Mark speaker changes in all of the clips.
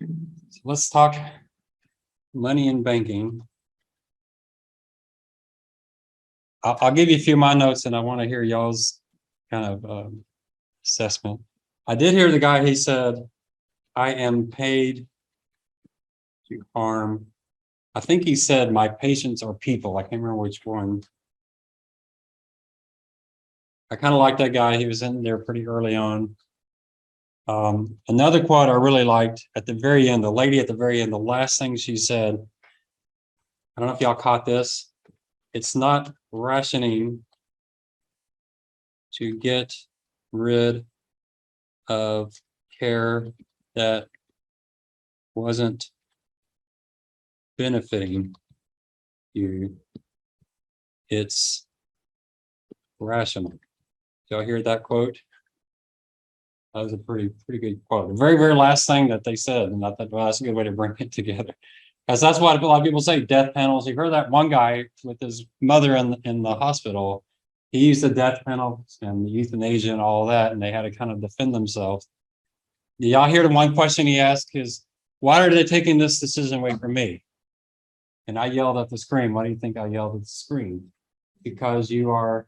Speaker 1: So let's talk money and banking. I'll give you a few of my notes, and I want to hear y'all's kind of assessment. I did hear the guy, he said, I am paid to harm. I think he said my patients are people. I can't remember which one. I kind of like that guy. He was in there pretty early on. Another quote I really liked at the very end, the lady at the very end, the last thing she said, I don't know if y'all caught this. It's not rationing to get rid of care that wasn't benefiting you. It's rational. Y'all hear that quote? That was a pretty good quote. The very last thing that they said, and I thought, well, that's a good way to bring it together. Because that's what a lot of people say, death panels. You heard that one guy with his mother in the hospital. He used the death panel and the euthanasia and all that, and they had to kind of defend themselves. Y'all hear the one question he asked is, why are they taking this decision away from me? And I yelled at the screen. Why do you think I yelled at the screen? Because you're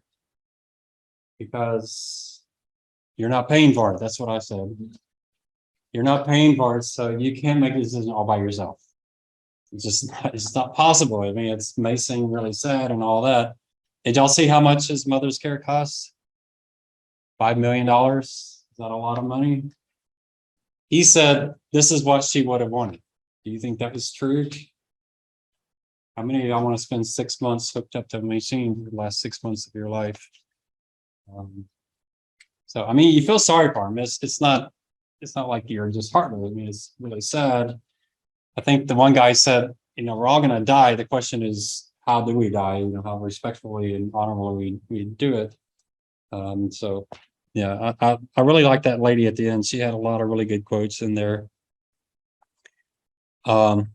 Speaker 1: not paying for it. That's what I said. You're not paying for it, so you can't make a decision all by yourself. It's not possible. I mean, it may seem really sad and all that. Did y'all see how much his mother's care costs? $5 million. Is that a lot of money? He said this is what she would have wanted. Do you think that was true? How many of y'all want to spend 6 months hooked up to a machine for the last 6 months of your life? So I mean, you feel sorry for him. It's not like you're just heartless. I mean, it's really sad. I think the one guy said, we're all going to die. The question is, how do we die? How respectfully and honorably we do it. So yeah, I really like that lady at the end. She had a lot of really good quotes in there. And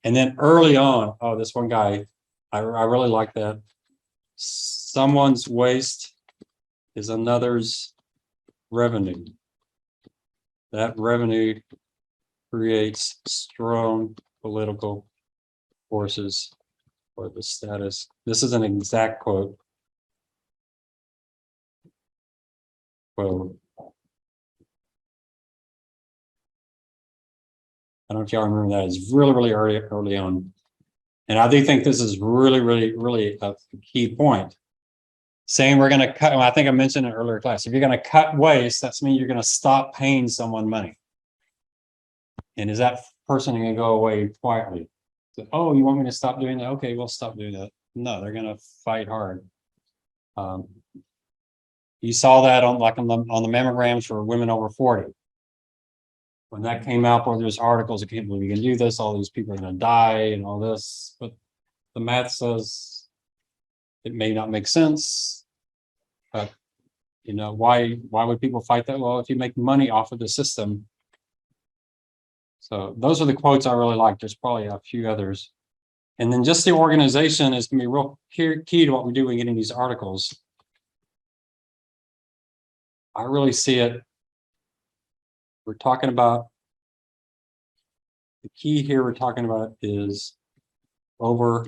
Speaker 1: then early on, this one guy, I really like that. Someone's waste is another's revenue. That revenue creates strong political forces for the status. This is an exact quote. Well, I don't know if y'all remember that. It's really early on. And I do think this is really a key point. Saying we're going to cut, I think I mentioned in an earlier class, if you're going to cut waste, that's mean you're going to stop paying someone money. And is that person going to go away quietly? So, oh, you want me to stop doing that? Okay, we'll stop doing that. No, they're going to fight hard. You saw that on the mammograms for women over 40. When that came out, where there's articles, I can't believe you can do this, all these people are going to die and all this, but the math says it may not make sense, but why would people fight that? Well, if you make money off of the system. So those are the quotes I really like. There's probably a few others. And then just the organization is going to be real key to what we do when getting these articles. I really see it. We're talking about, the key here we're talking about is over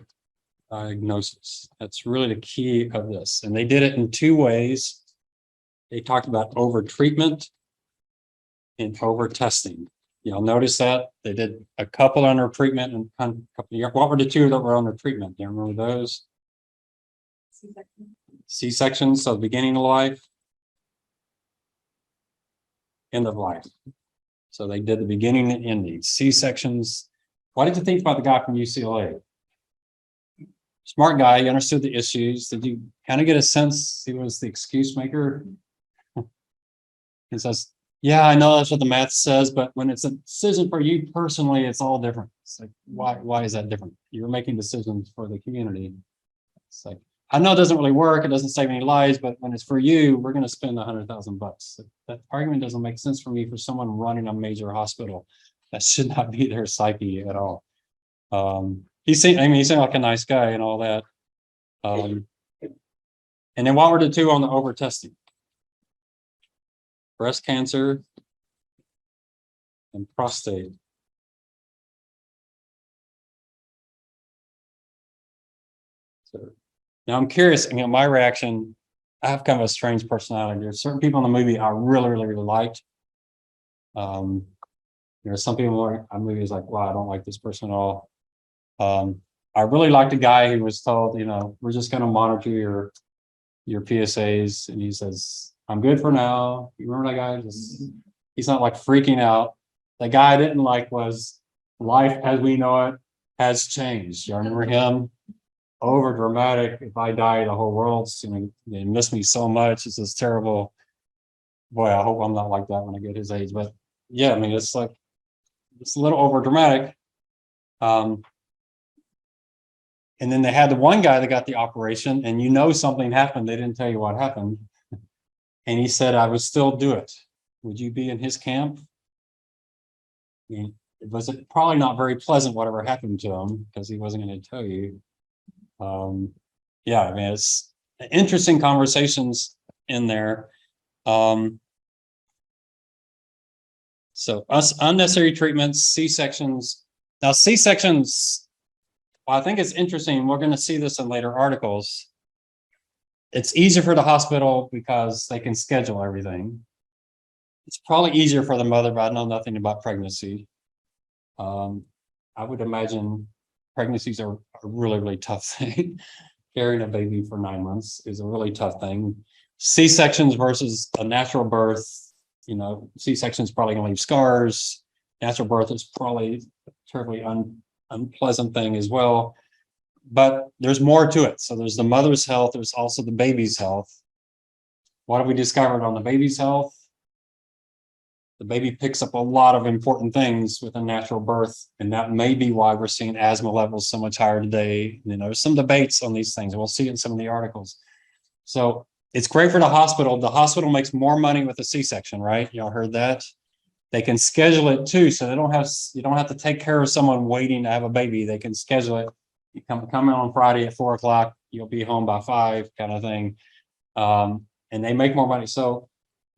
Speaker 1: diagnosis. That's really the key of this. And they did it in two ways. They talked about over treatment and over testing. You'll notice that they did a couple under treatment and a couple of years. What were the two that were under treatment? Do you remember those? C-sections, so beginning of life, end of life. So they did the beginning and ending. C-sections. What did you think about the guy from UCLA? Smart guy, he understood the issues. Did you kind of get a sense he was the excuse maker? He says, yeah, I know that's what the math says, but when it's a decision for you personally, it's all different. It's like, why is that different? You're making decisions for the community. It's like, I know it doesn't really work. It doesn't save any lives, but when it's for you, we're going to spend $100,000. That argument doesn't make sense for me for someone running a major hospital. That should not be their psyche at all. He seemed like a nice guy and all that. And then what were the two on the over testing? Breast cancer and prostate. Now I'm curious, my reaction, I have kind of a strange personality. There's certain people in the movie I really, really, really liked. There's some people in a movie is like, wow, I don't like this person at all. I really liked the guy who was told, we're just going to monitor your PSAs, and he says, I'm good for now. You remember that guy? He's not like freaking out. The guy I didn't like was life as we know it has changed. You remember him? Over dramatic. If I die, the whole world's they miss me so much. This is terrible. Boy, I hope I'm not like that when I get his age. But yeah, it's like it's a little over dramatic. And then they had the one guy that got the operation, and something happened. They didn't tell you what happened. And he said, I would still do it. Would you be in his camp? It was probably not very pleasant, whatever happened to him, because he wasn't going to tell you. Yeah, it's interesting conversations in there. So unnecessary treatments, C-sections. Now, C-sections, well, I think it's interesting. We're going to see this in later articles. It's easier for the hospital because they can schedule everything. It's probably easier for the mother, but I know nothing about pregnancy. I would imagine pregnancies are a really, really tough thing. Carrying a baby for 9 months is a really tough thing. C-sections versus a natural birth, C-section is probably going to leave scars. Natural birth is probably a terribly unpleasant thing as well. But there's more to it. So there's the mother's health. There's also the baby's health. What have we discovered on the baby's health? The baby picks up a lot of important things with a natural birth, and that may be why we're seeing asthma levels so much higher today. There's some debates on these things. We'll see it in some of the articles. So it's great for the hospital. The hospital makes more money with a C-section, right? Y'all heard that? They can schedule it too, so you don't have to take care of someone waiting to have a baby. They can schedule it. You come in on Friday at 4 o'clock. You'll be home by 5, kind of thing. And they make more money. So,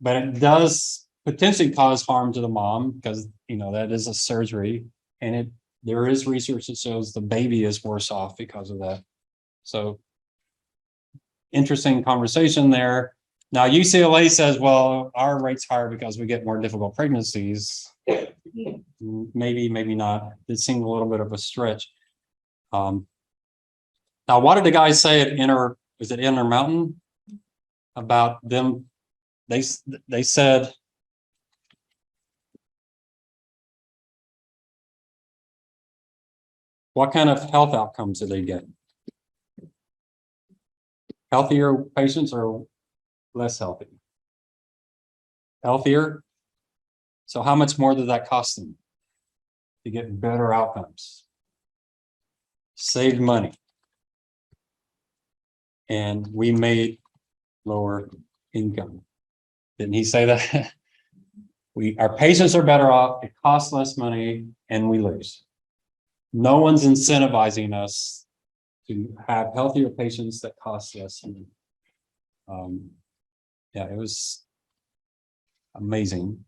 Speaker 1: but it does potentially cause harm to the mom because that is a surgery, and there is research that shows the baby is worse off because of that. So interesting conversation there. Now UCLA says, well, our rate's higher because we get more difficult pregnancies. Maybe not. It seemed a little bit of a stretch. Now what did the guys say at Intermountain about them? They said, what kind of health outcomes do they get? Healthier patients or less healthy? Healthier. So how much more did that cost them to get better outcomes? Saved money. And we made lower income. Didn't he say that? Our patients are better off, it costs less money, and we lose. No one's incentivizing us to have healthier patients that cost less money. Yeah, it was amazing.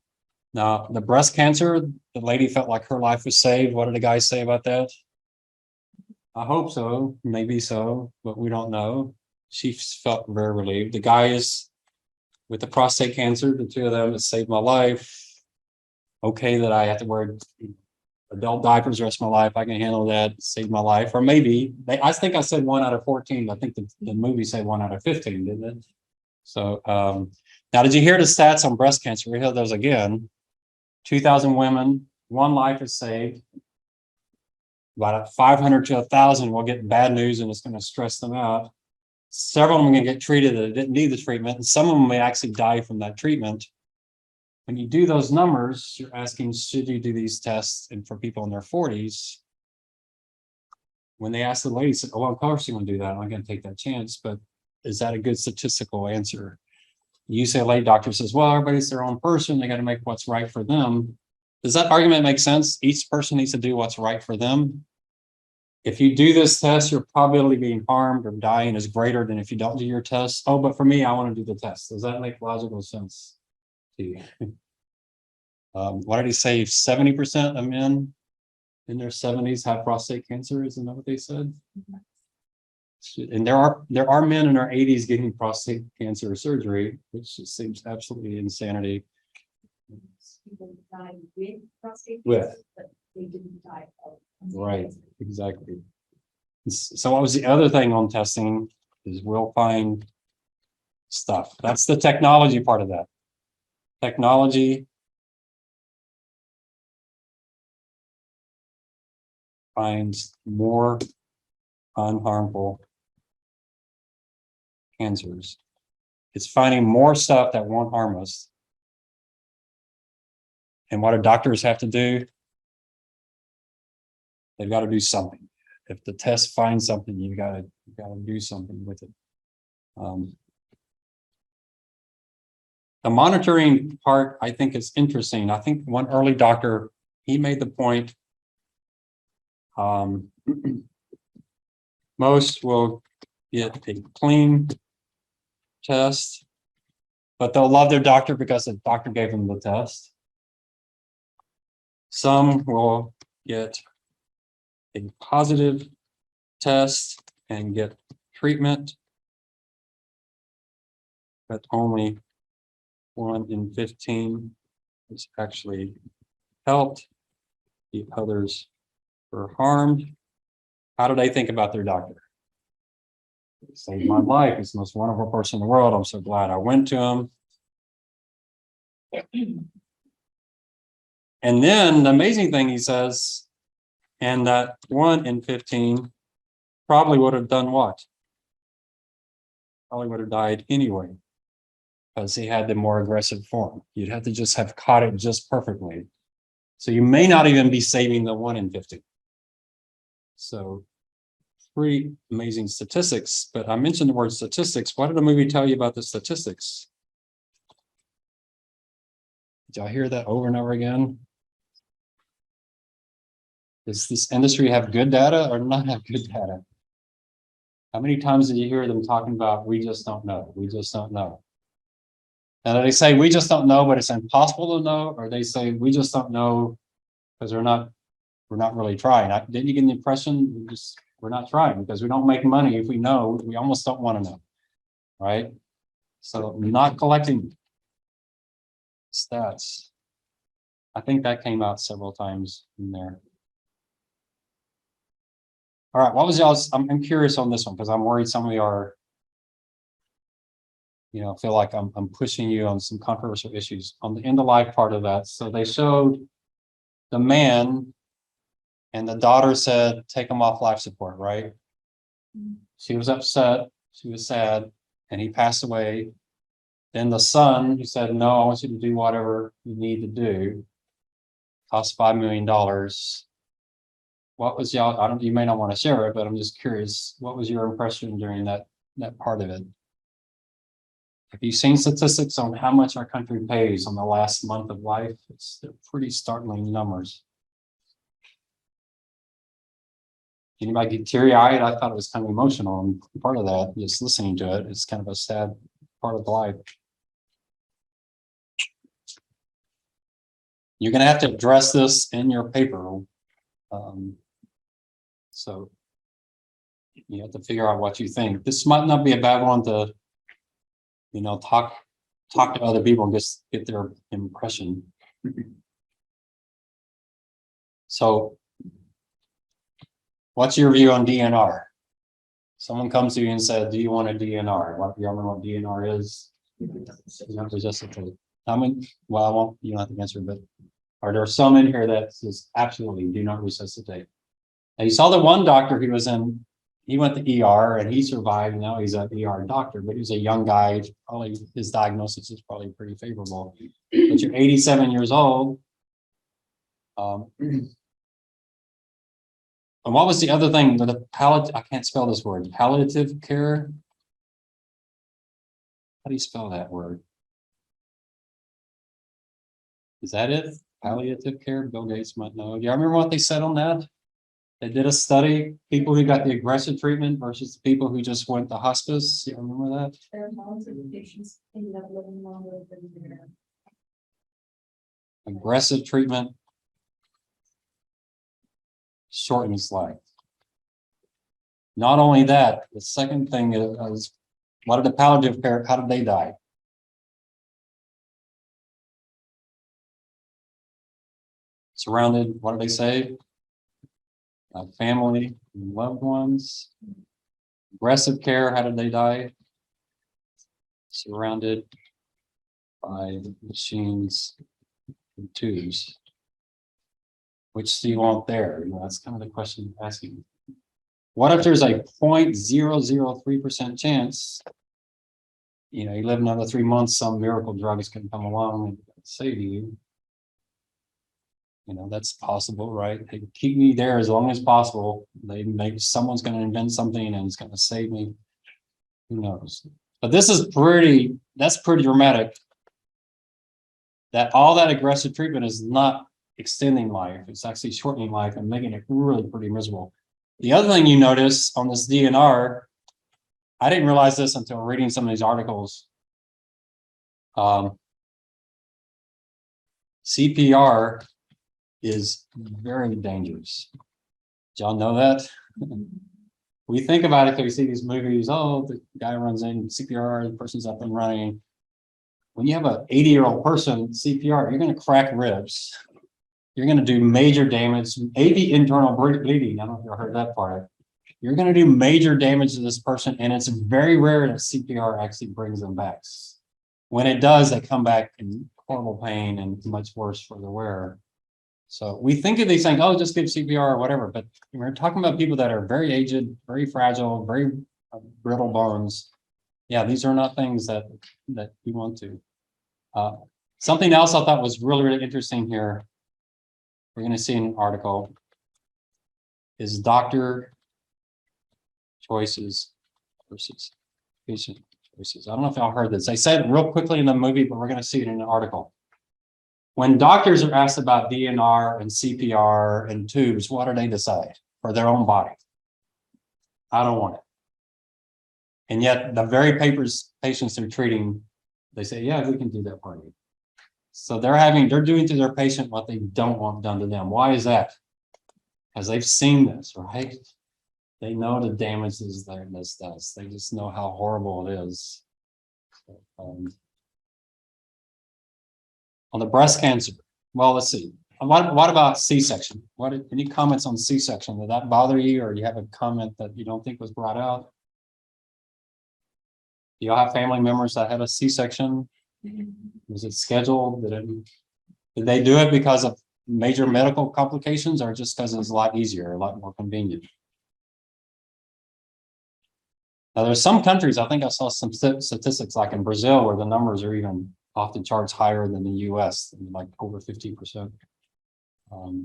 Speaker 1: Now, the breast cancer, the lady felt like her life was saved. What did the guys say about that? I hope so, maybe so, but we don't know. She felt very relieved. The guy is with the prostate cancer, the two of them, it saved my life. Okay, that I have to wear adult diapers the rest of my life. I can handle that, it saved my life. Or maybe, I think I said 1 out of 14. I think the movie said 1 out of 15, didn't it? So, now did you hear the stats on breast cancer? We heard those again. 2,000 women, 1 life is saved. About 500 to 1,000 will get bad news and it's going to stress them out. Several of them are going to get treated that didn't need the treatment, and some of them may actually die from that treatment. When you do those numbers, you're asking, should you do these tests? And for people in their 40s, when they asked the lady, said, oh, of course you're going to do that. I'm not going to take that chance. But is that a good statistical answer? The UCLA doctor says, well, everybody's their own person. They got to make what's right for them. Does that argument make sense? Each person needs to do what's right for them. If you do this test, your probability of being harmed or dying is greater than if you don't do your test. Oh, but for me, I want to do the test. Does that make logical sense to you? What did he say? 70% of men in their 70s have prostate cancer. Isn't that what they said? And there are men in our 80s getting prostate cancer surgery, which just seems absolutely insanity.
Speaker 2: People died with prostate
Speaker 1: With.
Speaker 2: cancer, but they didn't die of.
Speaker 1: Right, exactly. So what was the other thing on testing is we'll find stuff. That's the technology part of that. Technology finds more unharmful cancers. It's finding more stuff that won't harm us. And what do doctors have to do? They've got to do something. If the test finds something, you gotta do something with it. The monitoring part, I think, is interesting. I think one early doctor, he made the point. Most will get a clean test, but they'll love their doctor because the doctor gave them the test. Some will get a positive test and get treatment, but only 1 in 15 is actually helped. The others were harmed. How do they think about their doctor? It saved my life. He's the most wonderful person in the world. I'm so glad I went to him. And then the amazing thing he says, and that 1 in 15 probably would have done what? Probably would have died anyway, because he had the more aggressive form. You'd have to just have caught it just perfectly. So you may not even be saving the 1 in 50. So pretty amazing statistics, but I mentioned the word statistics. What did the movie tell you about the statistics? Did y'all hear that over and over again? Does this industry have good data or not have good data? How many times did you hear them talking about, we just don't know, we just don't know? And they say, we just don't know, but it's impossible to know, or they say, we just don't know because we're not really trying. Didn't you get the impression we're not trying because we don't make money if we know? We almost don't want to know, right? So not collecting stats. I think that came out several times in there. All right, what was y'all's? I'm curious on this one because I'm worried some of you are, feel like I'm pushing you on some controversial issues on the end of life part of that. So they showed the man and the daughter said, take him off life support, right? She was upset, she was sad, and he passed away. Then the son, who said, no, I want you to do whatever you need to do, cost $5 million. What was y'all, you may not want to share it, but I'm just curious, what was your impression during that part of it? Have you seen statistics on how much our country pays on the last month of life? They're pretty startling numbers. Anybody get teary-eyed? I thought it was kind of emotional, and part of that, just listening to it, it's kind of a sad part of life. You're going to have to address this in your paper. So you have to figure out what you think. This might not be a bad one to, talk to other people and just get their impression. So what's your view on DNR? Someone comes to you and said, do you want a DNR? You remember what DNR is? Not resuscitate. How many? Well, I won't, you don't have to answer, but are there some in here that says absolutely do not resuscitate? And you saw the one doctor who was in, he went to ER and he survived. Now he's an ER doctor, but he was a young guy. Probably his diagnosis is probably pretty favorable. But you're 87 years old. And what was the other thing? The palliative, I can't spell this word. Palliative care. How do you spell that word? Is that it? Palliative care? Bill Gates might know. Do you remember what they said on that? They did a study, people who got the aggressive treatment versus the people who just went to hospice. You remember that?
Speaker 2: There are lots of patients ended up living longer than their.
Speaker 1: Aggressive treatment shortens life. Not only that, the second thing is what did the palliative care, how did they die? Surrounded, what did they say? Family, loved ones. Aggressive care, how did they die? Surrounded by machines and tubes. Which do you want there? You know, that's kind of the question I'm asking. What if there's a 0.003% chance? You know, you live another 3 months, some miracle drugs can come along and save you. You know, that's possible, right? They keep me there as long as possible. Maybe someone's going to invent something and it's going to save me. Who knows? But this is that's pretty dramatic. That all that aggressive treatment is not extending life. It's actually shortening life and making it really pretty miserable. The other thing you notice on this DNR, I didn't realize this until reading some of these articles. CPR is very dangerous. Did y'all know that? We think about it because we see these movies. Oh, the guy runs in CPR, the person's up and running. When you have an 80-year-old person CPR, you're going to crack ribs. You're going to do major damage, maybe internal bleeding. I don't know if you heard that part. You're going to do major damage to this person, and it's very rare that CPR actually brings them back. When it does, they come back in horrible pain and much worse for the wearer. So we think of these things, oh, just give CPR or whatever, but we're talking about people that are very aged, very fragile, very brittle bones. Yeah, these are not things that we want to. Something else I thought was really, really interesting here, we're going to see in an article, is doctor choices versus patient choices. I don't know if y'all heard this. They said it real quickly in the movie, but we're going to see it in an article. When doctors are asked about DNR and CPR and tubes, what do they decide for their own body? I don't want it. And yet the very patients they're treating, they say, yeah, we can do that for you. So they're doing to their patient what they don't want done to them. Why is that? Because they've seen this, right? They know the damages that this does. They just know how horrible it is. On the breast cancer, well, let's see. What about C-section? Any comments on C-section? Did that bother you, or do you have a comment that you don't think was brought out? Do y'all have family members that had a C-section? Was it scheduled? Did they do it because of major medical complications, or just because it's a lot easier, a lot more convenient? Now, there's some countries, I think I saw some statistics like in Brazil, where the numbers are even off the charts higher than the US, like over 50%. All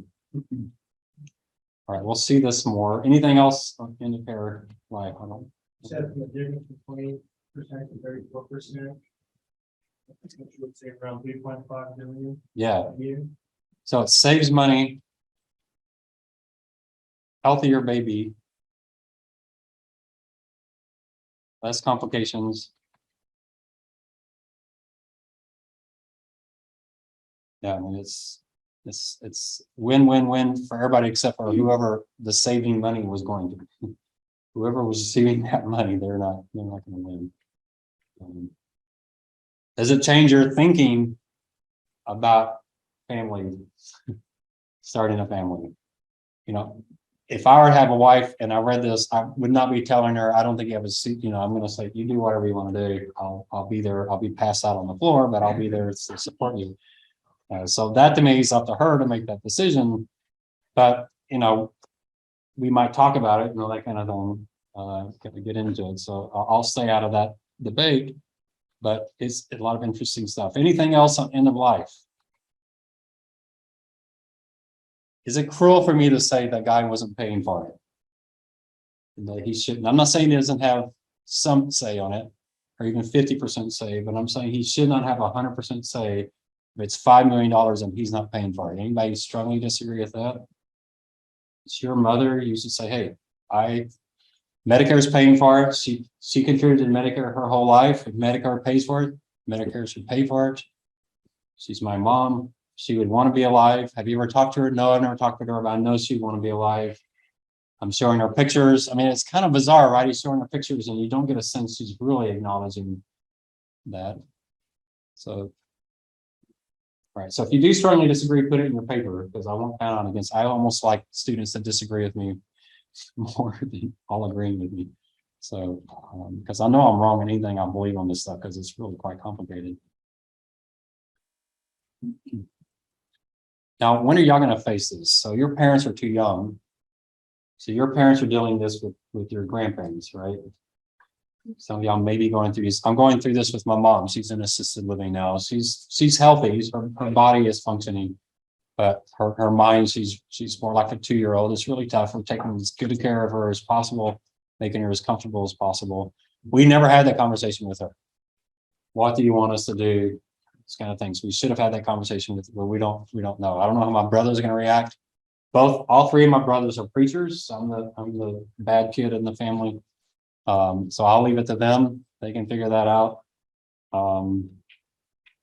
Speaker 1: right, we'll see this more. Anything else in the pair life? I don't.
Speaker 3: Said from the difference from 20% to 34%. Which would say around 3.5 billion.
Speaker 1: Yeah.
Speaker 3: A year.
Speaker 1: So it saves money, healthier baby, less complications. Yeah, I mean, it's win-win-win for everybody except for whoever the saving money was going to be. Whoever was receiving that money, they're not going to win. Does it change your thinking about family, starting a family? You know, if I were to have a wife and I read this, I would not be telling her, I don't think you have a seat. You know, I'm going to say, you do whatever you want to do. I'll be there. I'll be passed out on the floor, but I'll be there to support you. So that to me is up to her to make that decision. But, you know, we might talk about it, you know, that kind of thing, get into it. So I'll stay out of that debate, but it's a lot of interesting stuff. Anything else on end of life? Is it cruel for me to say that guy wasn't paying for it? And that he shouldn't. I'm not saying he doesn't have some say on it, or even 50% say, but I'm saying he should not have 100% say. If it's $5 million and he's not paying for it. Anybody strongly disagree with that? It's your mother. You should say, hey, Medicare is paying for it. She contributed to Medicare her whole life. If Medicare pays for it, Medicare should pay for it. She's my mom. She would want to be alive. Have you ever talked to her? No, I've never talked to her, but I know she'd want to be alive. I'm showing her pictures. I mean, it's kind of bizarre, right? He's showing her pictures and you don't get a sense he's really acknowledging that. So, right. So if you do strongly disagree, put it in your paper because I won't count on against. I almost like students that disagree with me more than all agreeing with me. So, because I know I'm wrong in anything I believe on this stuff because it's really quite complicated. Now, when are y'all going to face this? So your parents are too young. So your parents are dealing this with your grandparents, right? Some of y'all may be going through this. I'm going through this with my mom. She's in assisted living now. She's healthy. Her body is functioning, but her mind, she's more like a 2-year-old. It's really tough. We're taking as good care of her as possible, making her as comfortable as possible. We never had that conversation with her. What do you want us to do? This kind of things. We should have had that conversation with her, but we don't know. I don't know how my brother's going to react. All three of my brothers are preachers. I'm the bad kid in the family. So I'll leave it to them. They can figure that out.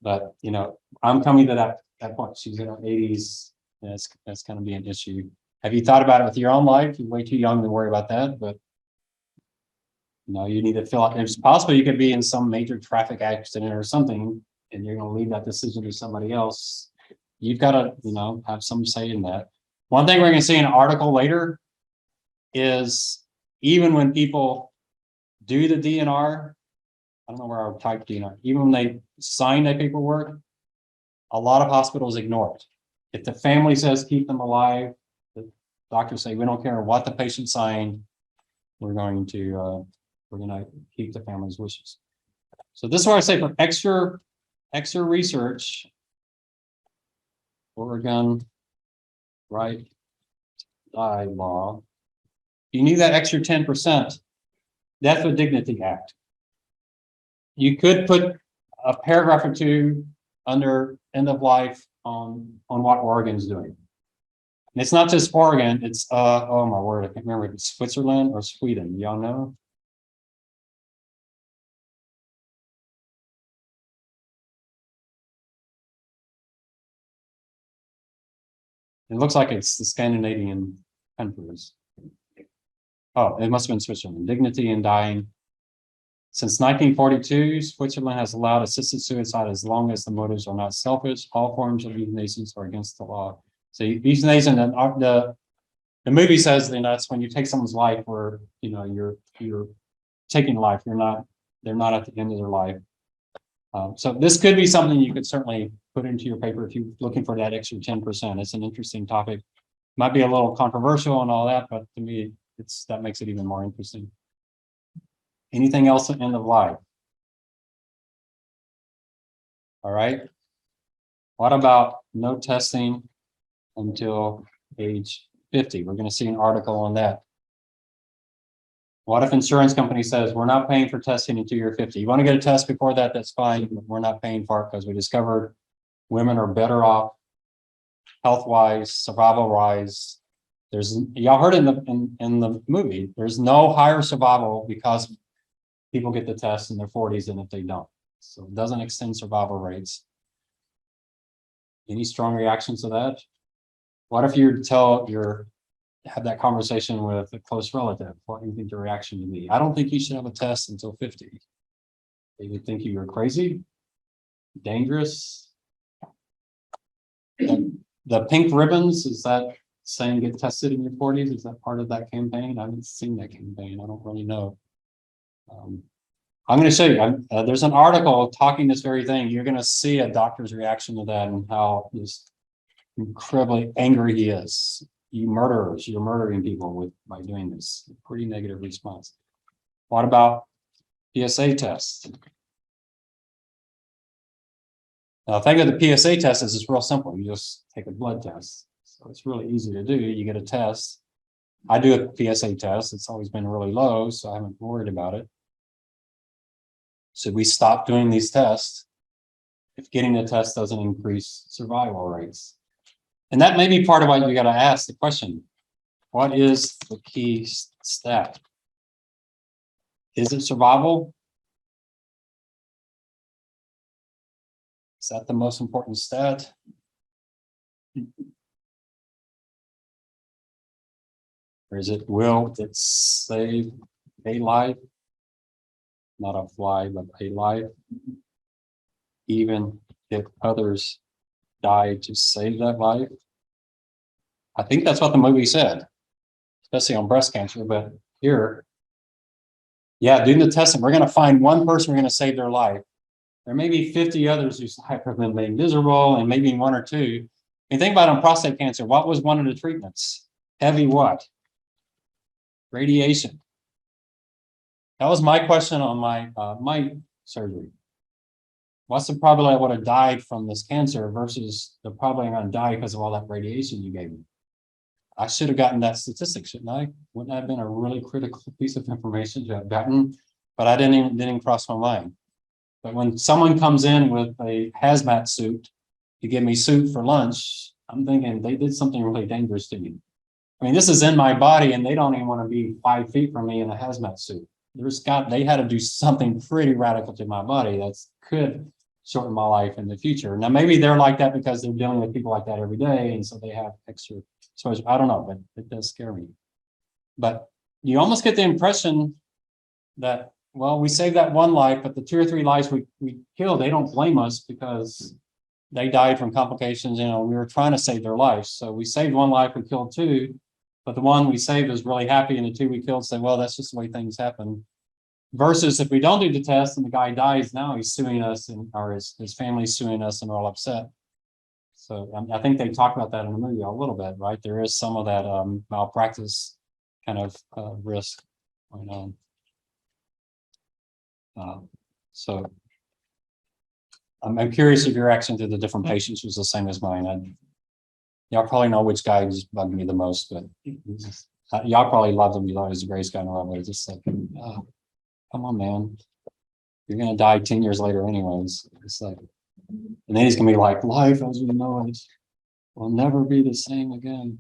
Speaker 1: But you know, I'm coming to that point. She's in her 80s. That's going to be an issue. Have you thought about it with your own life? You're way too young to worry about that, but you know, you need to feel like it's possible you could be in some major traffic accident or something, and you're going to leave that decision to somebody else. You've got to, you know, have some say in that. One thing we're going to see in an article later is even when people do the DNR, I don't know where I would type DNR, even when they sign that paperwork, a lot of hospitals ignore it. If the family says keep them alive, the doctors say we don't care what the patient signed, we're going to keep the family's wishes. So this is why I say for extra research, Oregon right die law. You need that extra 10%. That's the Dignity Act. You could put a paragraph or two under end of life on what Oregon's doing. And it's not just Oregon, it's oh my word, I can't remember if it's Switzerland or Sweden. Y'all know? It looks like it's the Scandinavian countries. Oh, it must have been Switzerland. Dignity in dying. Since 1942, Switzerland has allowed assisted suicide as long as the motives are not selfish. All forms of euthanasia are against the law. So euthanasia, and the movie says, you know, that's when you take someone's life where, you know, you're taking life. They're not at the end of their life. So this could be something you could certainly put into your paper if you're looking for that extra 10%. It's an interesting topic. Might be a little controversial and all that, but to me, that makes it even more interesting. Anything else at end of life? All right. What about no testing until age 50? We're going to see an article on that. What if insurance company says we're not paying for testing until you're 50? You want to get a test before that? That's fine. We're not paying for it because we discovered women are better off health-wise, survival-wise. Y'all heard in the movie, there's no higher survival because people get the test in their 40s than if they don't. So it doesn't extend survival rates. Any strong reactions to that? What if you have that conversation with a close relative? What do you think the reaction would be? I don't think you should have a test until 50. They would think you were crazy, dangerous. The pink ribbons, is that saying get tested in your 40s? Is that part of that campaign? I haven't seen that campaign. I don't really know. I'm going to show you. There's an article talking this very thing. You're going to see a doctor's reaction to that and how just incredibly angry he is. You murderers, you're murdering people by doing this. Pretty negative response. What about PSA tests? Now, the thing with the PSA test is it's real simple. You just take a blood test. So it's really easy to do. You get a test. I do a PSA test. It's always been really low, so I haven't worried about it. Should we stop doing these tests if getting the test doesn't increase survival rates? And that may be part of what you got to ask the question. What is the key stat? Is it survival? Is that the most important stat? Or is it will it save a life? Not a fly, but a life. Even if others die to save that life. I think that's what the movie said, especially on breast cancer, but here. Yeah, doing the testing, we're gonna find one person, we're gonna save their life. There may be 50 others whose life have been made miserable, and maybe one or two. And think about on prostate cancer, what was one of the treatments? Heavy what? Radiation. That was my question on my surgery. What's the probability I would have died from this cancer versus the probability I'm going to die because of all that radiation you gave me? I should have gotten that statistic, shouldn't I? Wouldn't that have been a really critical piece of information to have gotten? But I didn't cross my mind. But when someone comes in with a hazmat suit to give me soup for lunch, I'm thinking they did something really dangerous to me. I mean, this is in my body, and they don't even want to be 5 feet from me in a hazmat suit. They had to do something pretty radical to my body that could shorten my life in the future. Now, maybe they're like that because they're dealing with people like that every day, and so they have extra exposure. I don't know, but it does scare me. But you almost get the impression that, well, we saved that one life, but the 2 or 3 lives we killed, they don't blame us because they died from complications. You know, we were trying to save their lives. So we saved one life, we killed 2. But the one we saved is really happy, and the 2 we killed say, well, that's just the way things happen. Versus if we don't do the test and the guy dies, now he's suing us, or his family's suing us, and we're all upset. So I think they talk about that in the movie a little bit, right? There is some of that malpractice kind of risk going on. So I'm curious if your reaction to the different patients was the same as mine. Y'all probably know which guy was bugging me the most, but y'all probably loved him. You thought he was the greatest guy in the world. But it's just like, oh, come on, man. You're gonna die 10 years later, anyways. It's like, and then he's gonna be like, life as we know it will never be the same again.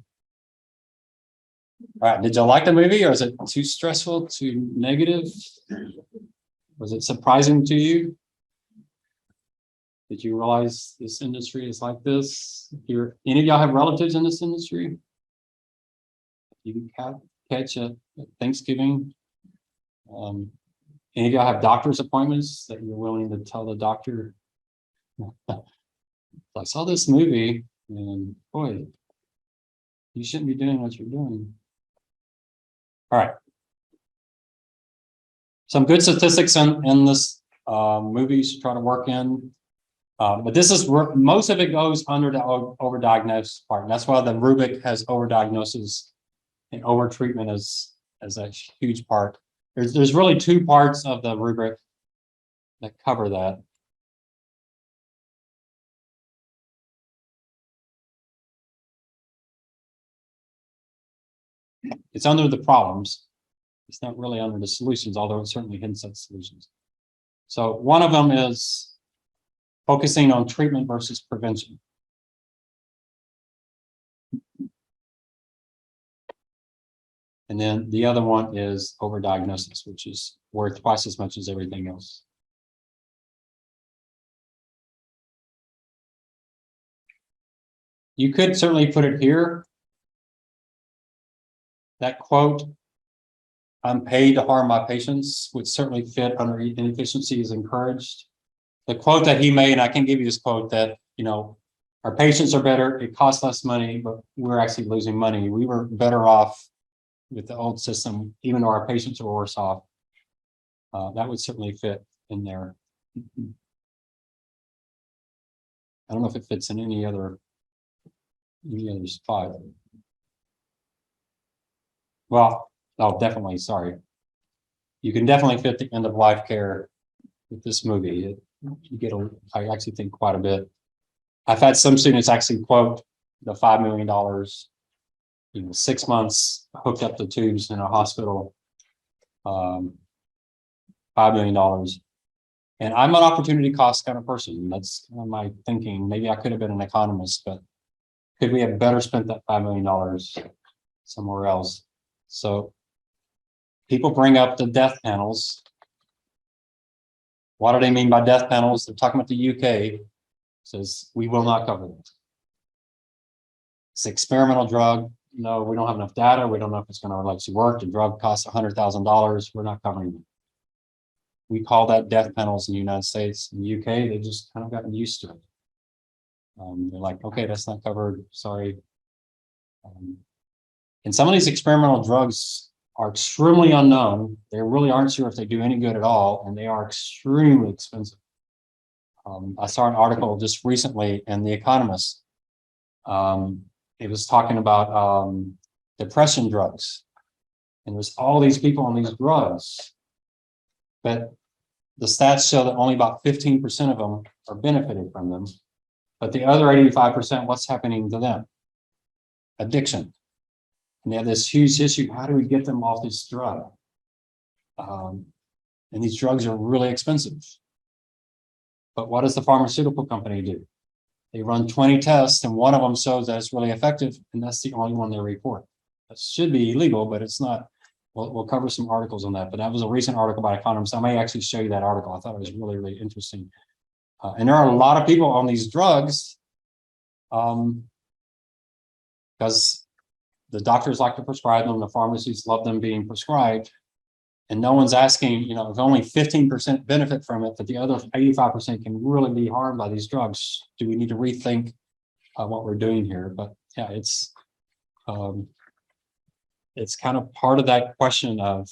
Speaker 1: All right, did you like the movie, or is it too stressful, too negative? Was it surprising to you? Did you realize this industry is like this? Any of y'all have relatives in this industry? You can catch at Thanksgiving. Any of y'all have doctor's appointments that you're willing to tell the doctor, I saw this movie and boy, you shouldn't be doing what you're doing. All right. Some good statistics in this movie you should try to work in. But this is where most of it goes under the overdiagnosed part. And that's why the rubric has overdiagnosis and overtreatment as a huge part. There's really 2 parts of the rubric that cover that. It's under the problems. It's not really under the solutions, although it certainly hints at solutions. So one of them is focusing on treatment versus prevention. And then the other one is overdiagnosis, which is worth twice as much as everything else. You could certainly put it here. That quote, I'm paid to harm my patients, would certainly fit under inefficiency is encouraged. The quote that he made, and I can give you this quote, that, you know, our patients are better, it costs less money, but we're actually losing money. We were better off with the old system, even though our patients are worse off. That would certainly fit in there. I don't know if it fits in any other spot. Well, oh, definitely, sorry. You can definitely fit the end of life care with this movie. You get, I actually think, quite a bit. I've had some students actually quote the $5 million, 6 months hooked up the tubes in a hospital, $5 million. And I'm an opportunity cost kind of person. That's kind of my thinking. Maybe I could have been an economist, but could we have better spent that $5 million somewhere else? So people bring up the death panels. What do they mean by death panels? They're talking about the UK. It says we will not cover it. It's an experimental drug. no, we don't have enough data. We don't know if it's going to actually work. The drug costs $100,000. We're not covering it. We call that death panels in the United States. In the UK, they just kind of gotten used to it. They're like, okay, that's not covered. Sorry. And some of these experimental drugs are extremely unknown. They really aren't sure if they do any good at all, and they are extremely expensive. I saw an article just recently in The Economist. It was talking about depression drugs. And there's all these people on these drugs, but the stats show that only about 15% of them are benefiting from them. But the other 85%, what's happening to them? Addiction. And they have this huge issue. How do we get them off this drug? And these drugs are really expensive. But what does the pharmaceutical company do? They run 20 tests and one of them shows that it's really effective, and that's the only one they report. That should be illegal, but it's not. We'll cover some articles on that, but that was a recent article by Economist. I may actually show you that article. I thought it was really, really interesting. And there are a lot of people on these drugs because the doctors like to prescribe them, the pharmacies love them being prescribed, and no one's asking, you know, if only 15% benefit from it, but the other 85% can really be harmed by these drugs. Do we need to rethink what we're doing here? But yeah, it's kind of part of that question of,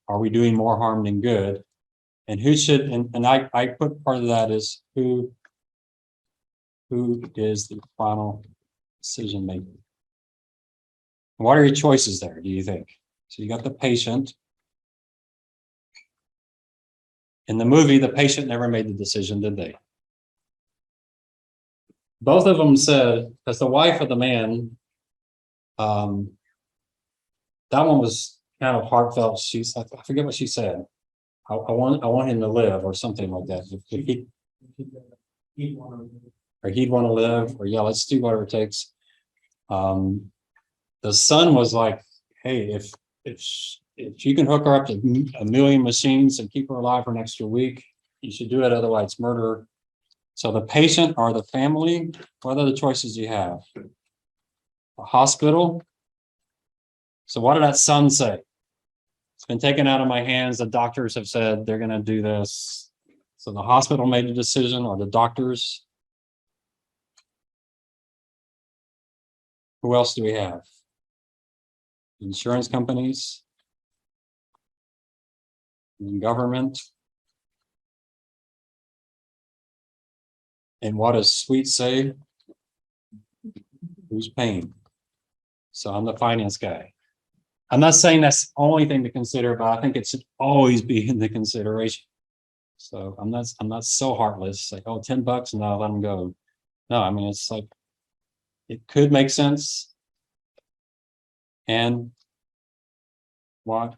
Speaker 1: are we doing more harm than good? And who should, and I put part of that is who is the final decision maker? What are your choices there, do you think? So you got the patient. In the movie, the patient never made the decision, did they? Both of them said, as the wife of the man, that one was kind of heartfelt. I forget what she said. I want him to live, or something like that. If he'd want to live, or yeah, let's do whatever it takes. The son was like, hey, if you can hook her up to 1 million machines and keep her alive for an extra week, you should do it. Otherwise, it's murder. So the patient or the family, what are the choices you have? A hospital. So what did that son say? It's been taken out of my hands. The doctors have said they're going to do this. So the hospital made the decision, or the doctors. Who else do we have? Insurance companies. And government. And what does Sweet say? Who's paying? So I'm the finance guy. I'm not saying that's the only thing to consider, but I think it should always be in the consideration. So I'm not so heartless, like, oh, $10 and I'll let them go. No, I mean, it's like, it could make sense. And what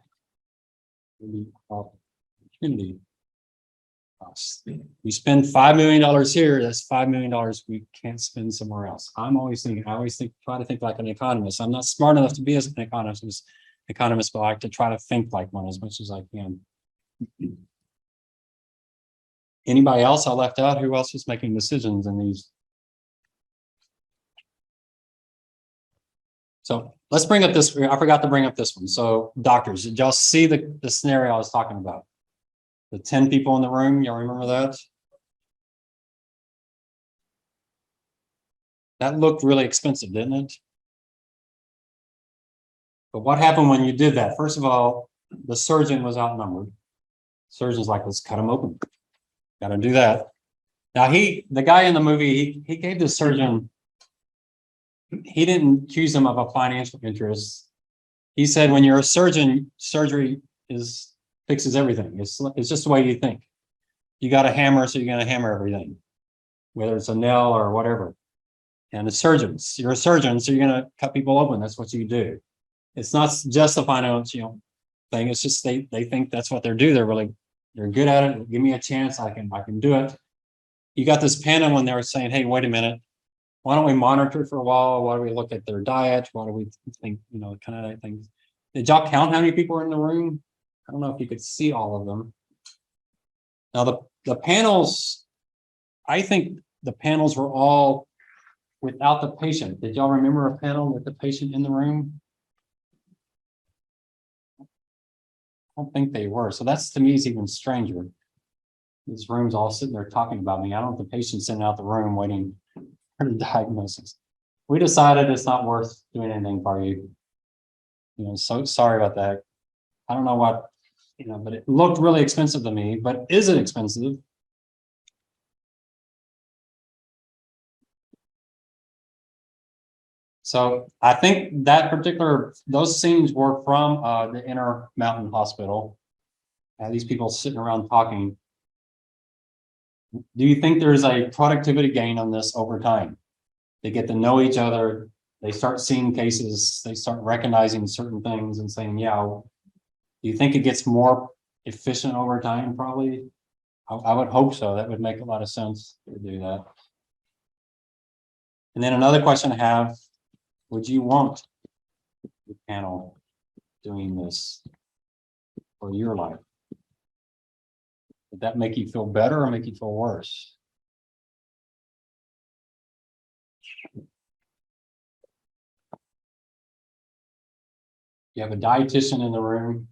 Speaker 1: opportunity cost? We spend $5 million here, that's $5 million we can't spend somewhere else. I always try to think like an economist. I'm not smart enough to be as an economist, but I like to try to think like one as much as I can. Anybody else I left out? Who else is making decisions in these? So let's bring up this. I forgot to bring up this one. So doctors, did y'all see the scenario I was talking about? The 10 people in the room, y'all remember that? That looked really expensive, didn't it? But what happened when you did that? First of all, the surgeon was outnumbered. Surgeon's like, let's cut him open. Got to do that. Now the guy in the movie, he gave the surgeon, he didn't accuse him of a financial interest. He said, when you're a surgeon, surgery fixes everything. It's just the way you think. You got a hammer, so you're going to hammer everything, whether it's a nail or whatever. And you're a surgeon, so you're going to cut people open. That's what you do. It's not just a financial thing. It's just they think that's what they do. They're good at it. Give me a chance. I can do it. You got this panel when they were saying, hey, wait a minute. Why don't we monitor for a while? Why do we look at their diet? Why do we think, kind of things? Did y'all count how many people were in the room? I don't know if you could see all of them. Now the panels, I think the panels were all without the patient. Did y'all remember a panel with the patient in the room? I don't think they were. So that's, to me, is even stranger. This room's all sitting there talking about me. I don't want the patient sitting out the room waiting for the diagnosis. We decided it's not worth doing anything for you. You know, so sorry about that. I don't know what, you know, but it looked really expensive to me. But is it expensive? So I think that those scenes were from the Intermountain Hospital. These people sitting around talking. Do you think there's a productivity gain on this over time? They get to know each other. They start seeing cases. They start recognizing certain things and saying, yeah, do you think it gets more efficient over time? Probably. I would hope so. That would make a lot of sense to do that. And then another question I have, would you want the panel doing this for your life? Would that make you feel better or make you feel worse? You have a dietitian in the room.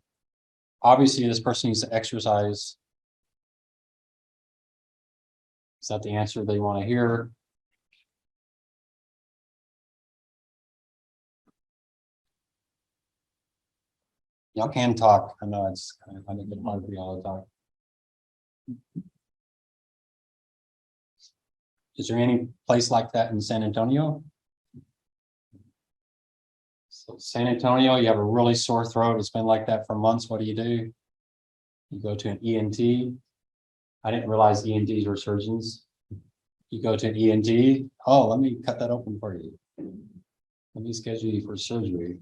Speaker 1: Obviously, this person needs to exercise. Is that the answer they want to hear? Y'all can talk. I know it's kind of hard for y'all to talk. Is there any place like that in San Antonio? So San Antonio, you have a really sore throat. It's been like that for months. What do? You go to an ENT. I didn't realize ENTs were surgeons. You go to an ENT. Oh, let me cut that open for you. Let me schedule you for surgery.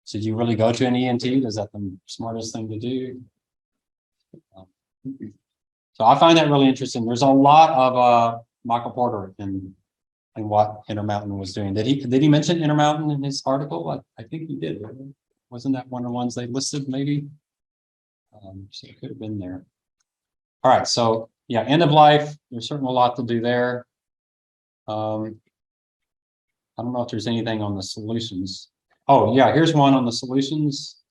Speaker 1: So do you really go to an ENT? Is that the smartest thing to do? So I find that really interesting. There's a lot of Michael Porter in what Intermountain was doing. Did he mention Intermountain in his article? I think he did. Wasn't that one of the ones they listed? Maybe. So it could have been there. All right. So yeah, end of life. There's certainly a lot to do there. I don't know if there's anything on the solutions. Oh yeah, here's one on the solutions.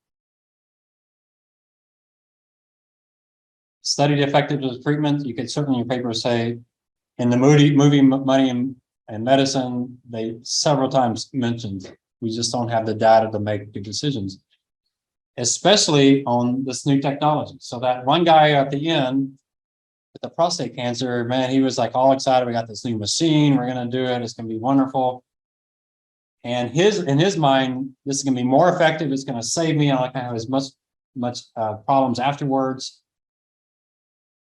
Speaker 1: Studied effectiveness of treatment. You could certainly in your paper say in the movie Money and Medicine, they several times mentioned we just don't have the data to make good decisions, especially on this new technology. So that one guy at the end with the prostate cancer, man, he was like all excited. We got this new machine. We're going to do it. It's going to be wonderful. And in his mind, this is going to be more effective. It's going to save me. I'm not going to have as much problems afterwards.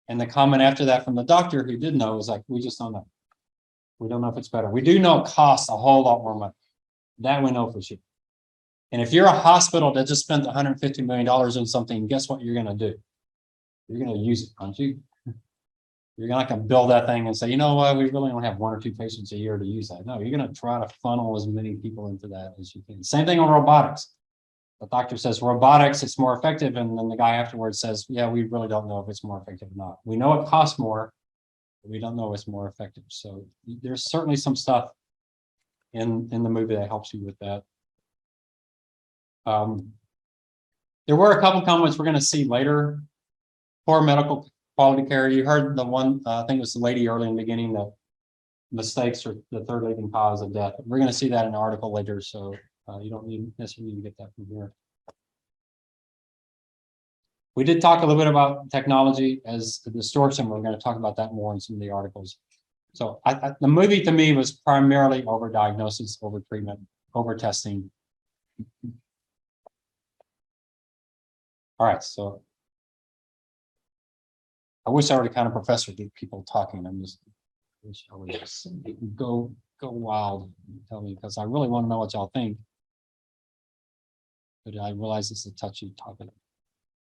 Speaker 1: And the comment after that from the doctor who did know was like, we just don't know. We don't know if it's better. We do know it costs a whole lot more money. That we know for sure. And if you're a hospital that just spent $150 million on something, guess what you're going to do? You're going to use it, aren't you? You're not going to build that thing and say, you know what, we really only have 1 or 2 patients a year to use that. No, you're going to try to funnel as many people into that as you can. Same thing on robotics. The doctor says robotics, it's more effective. And then the guy afterwards says, yeah, we really don't know if it's more effective or not. We know it costs more, but we don't know if it's more effective. So there's certainly some stuff in the movie that helps you with that. There were a couple comments we're going to see later. Poor medical quality care. You heard the one, I think it was the lady early in the beginning, that mistakes are the third leading cause of death. We're going to see that in an article later, so you don't necessarily need to get that from here. We did talk a little bit about technology as the distortion. We're going to talk about that more in some of the articles. So the movie to me was primarily over diagnosis, over treatment, over testing. All right, so I wish I were the kind of professor to get people talking. I'm just I wish I would just go wild and tell me, because I really want to know what y'all think. But I realize it's a touchy topic.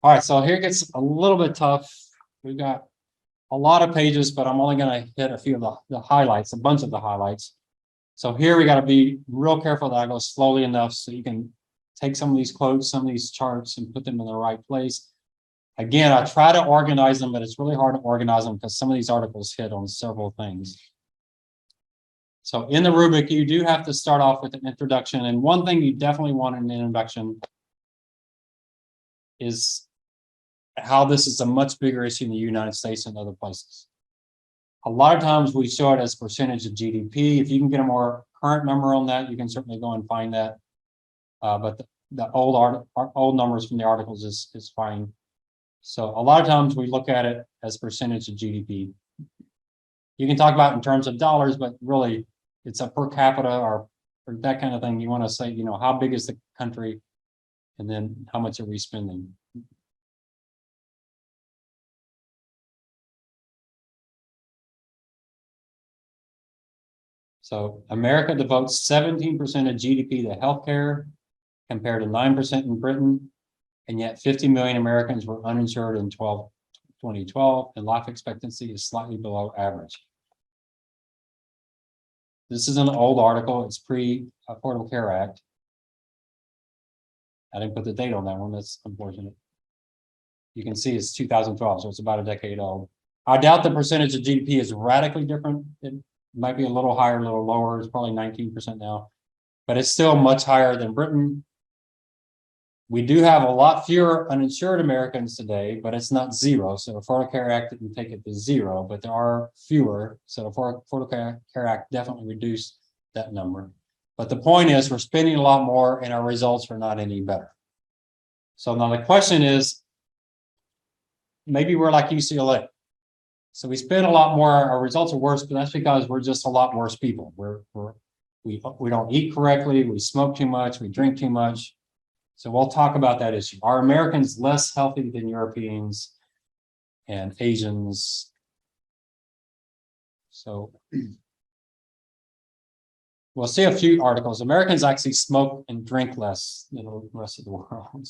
Speaker 1: All right, so here it gets a little bit tough. We've got a lot of pages, but I'm only going to hit a few of the highlights, a bunch of the highlights. So here we got to be real careful that I go slowly enough so you can take some of these quotes, some of these charts, and put them in the right place. Again, I try to organize them, but it's really hard to organize them because some of these articles hit on several things. So in the rubric, you do have to start off with an introduction, and one thing you definitely want in an introduction is how this is a much bigger issue in the United States and other places. A lot of times we show it as percentage of GDP. If you can get a more current number on that, you can certainly go and find that. But the old numbers from the articles is fine. So a lot of times we look at it as percentage of GDP. You can talk about it in terms of dollars, but really it's a per capita or that kind of thing. You want to say, you know, how big is the country, and then how much are we spending? So America devotes 17% of GDP to healthcare, compared to 9% in Britain, and yet 50 million Americans were uninsured in 2012, and life expectancy is slightly below average. This is an old article. It's pre-Affordable Care Act. I didn't put the date on that one. That's unfortunate. You can see it's 2012, so it's about a decade old. I doubt the percentage of GDP is radically different. It might be a little higher, a little lower. It's probably 19% now, but it's still much higher than Britain. We do have a lot fewer uninsured Americans today, but it's not zero. So the Affordable Care Act didn't take it to zero, but there are fewer. So the Affordable Care Act definitely reduced that number. But the point is, we're spending a lot more and our results are not any better. So now the question is, maybe we're like UCLA. So we spend a lot more, our results are worse, but that's because we're just a lot worse people. We don't eat correctly, we smoke too much, we drink too much. So we'll talk about that issue. Are Americans less healthy than Europeans and Asians? So we'll see a few articles. Americans actually smoke and drink less than the rest of the world.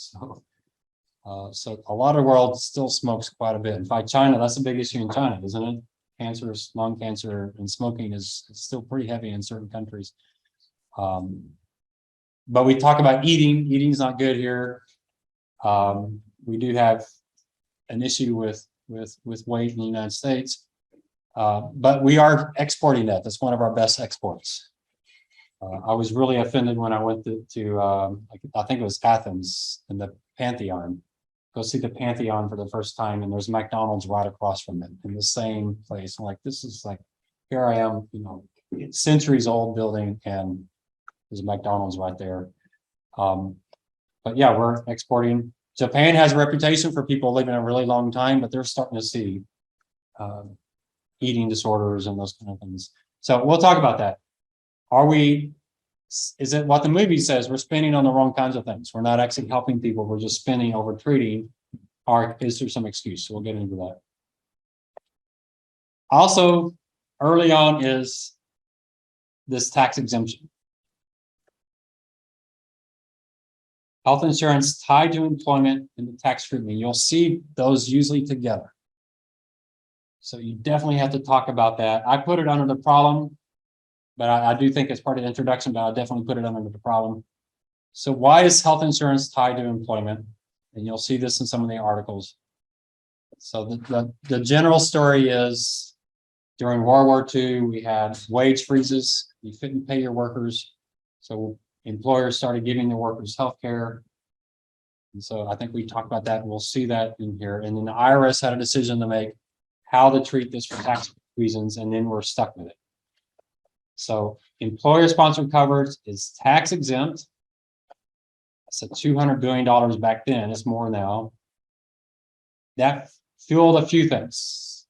Speaker 1: So a lot of the world still smokes quite a bit. In fact, China, that's a big issue in China, isn't it? Cancers, lung cancer, and smoking is still pretty heavy in certain countries. But we talk about eating. Eating's not good here. We do have an issue with weight in the United States, but we are exporting that. That's one of our best exports. I was really offended when I went to I think it was Athens in the Pantheon. Go see the Pantheon for the first time, and there's McDonald's right across from it in the same place. I'm like, this is like, here I am, you know, centuries old building, and there's a McDonald's right there. But yeah, we're exporting. Japan has a reputation for people living a really long time, but they're starting to see eating disorders and those kind of things. So we'll talk about that. Is it what the movie says? We're spending on the wrong kinds of things. We're not actually helping people. We're just spending over treating. Or is there some excuse? So we'll get into that. Also, early on is this tax exemption. Health insurance tied to employment and the tax treatment. You'll see those usually together. So you definitely have to talk about that. I put it under the problem, but I do think it's part of the introduction, but I definitely put it under the problem. So why is health insurance tied to employment? And you'll see this in some of the articles. So the general story is, during World War II, we had wage freezes. You couldn't pay your workers. So employers started giving the workers health care. And so I think we talked about that, and we'll see that in here. And then the IRS had a decision to make how to treat this for tax reasons, and then we're stuck with it. So employer-sponsored coverage is tax exempt. I said $200 billion back then. It's more now. That fueled a few things.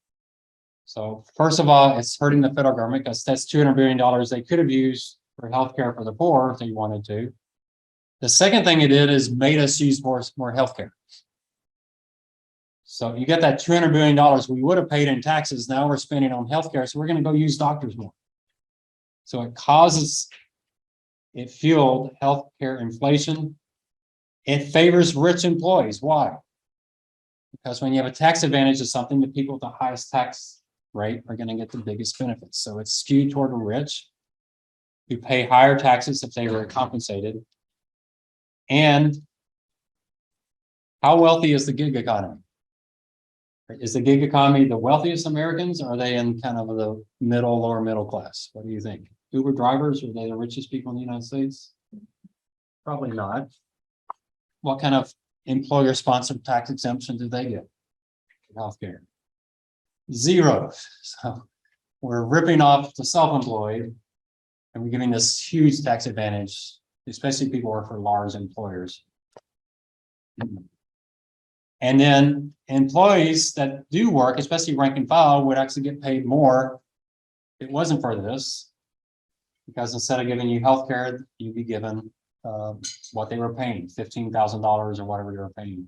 Speaker 1: So first of all, it's hurting the federal government because that's $200 billion they could have used for healthcare for the poor if they wanted to. The second thing it did is made us use more healthcare. So you get that $200 billion we would have paid in taxes. Now we're spending on healthcare, so we're going to go use doctors more. So it fueled healthcare inflation. It favors rich employees. Why? Because when you have a tax advantage of something, the people with the highest tax rate are going to get the biggest benefits. So it's skewed toward the rich, who pay higher taxes if they were compensated. And how wealthy is the gig economy? Is the gig economy the wealthiest Americans, or are they in kind of the lower middle class? What do you think? Uber drivers, are they the richest people in the United States? Probably not. What kind of employer-sponsored tax exemption do they get? Healthcare. Zero. So we're ripping off the self-employed and we're giving this huge tax advantage, especially people who work for large employers. And then employees that do work, especially rank and file, would actually get paid more if it wasn't for this. Because instead of giving you health care, you'd be given what they were paying, $15,000 or whatever they were paying.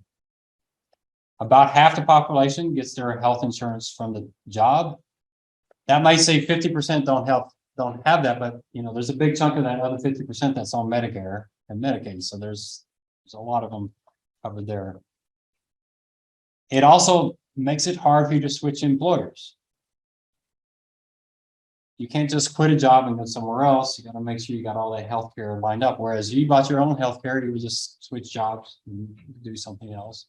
Speaker 1: About half the population gets their health insurance from the job. That might say 50% don't have that, but you know, there's a big chunk of that other 50% that's on Medicare and Medicaid. So there's a lot of them covered there. It also makes it hard for you to switch employers. You can't just quit a job and go somewhere else. You got to make sure you got all that healthcare lined up. Whereas you bought your own healthcare, you would just switch jobs and do something else.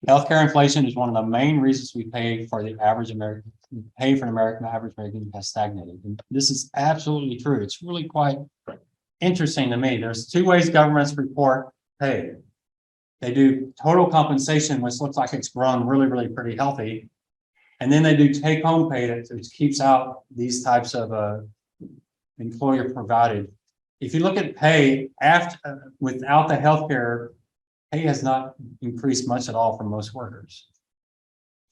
Speaker 1: Healthcare inflation is one of the main reasons we pay for the average American, average American has stagnated. And this is absolutely true. It's really quite interesting to me. There's two ways governments report pay. They do total compensation, which looks like it's grown really, really pretty healthy. And then they do take-home pay that keeps out these types of employer provided. If you look at pay without the healthcare, pay has not increased much at all for most workers.